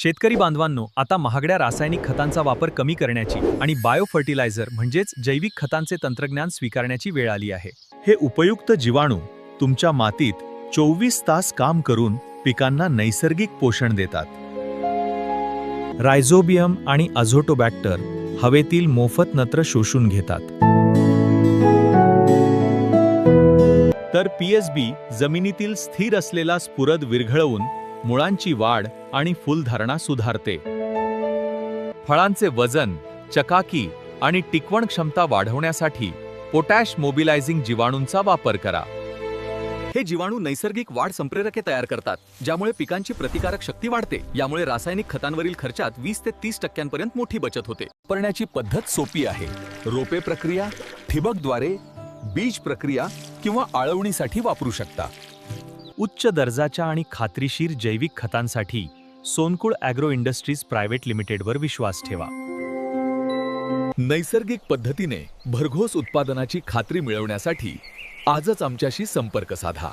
शेतकरी बांधवांनो, आता महागड्या रासायनिक खतांचा वापर कमी करण्याची आणि बायो फर्टिलायझर म्हणजेच जैविक खतांचे तंत्रज्ञान स्वीकारण्याची वेळ आली आहे. हे उपयुक्त जीवाणू तुमच्या मातीत 24 तास काम करून पिकांना नैसर्गिक पोषण देतात. रायझोबियम आणि अझोटोबॅक्टर हवेतील मोफत नत्र शोषून घेतात. तर पीएसबी जमिनीतील स्थिर असलेला स्फुरद विरघळवून मुळांची वाढ आणि फुलधारणा सुधारते. फळांचे वजन, चकाकी आणि टिकवण क्षमता वाढवण्यासाठी पोटॅश मोबिलायझिंग जीवाणूंचा वापर करा. हे जीवाणू नैसर्गिक वाढ संप्रेरके तयार करतात, ज्यामुळे पिकांची प्रतिकारक शक्ती वाढते. यामुळे रासायनिक खतांवरील खर्चात 20 ते 30% मोठी बचत होते. वापरण्याची पद्धत सोपी आहे. रोपे प्रक्रिया, ठिबकद्वारे, बीज प्रक्रिया किंवा आळवणीसाठी वापरू शकता. उच्च दर्जाच्या आणि खात्रीशीर जैविक खतांसाठी सोनकुळ ॲग्रो इंडस्ट्रीज प्रायव्हेट लिमिटेडवर विश्वास ठेवा. नैसर्गिक पद्धतीने भरघोस उत्पादनाची खात्री मिळवण्यासाठी आजच आमच्याशी संपर्क साधा.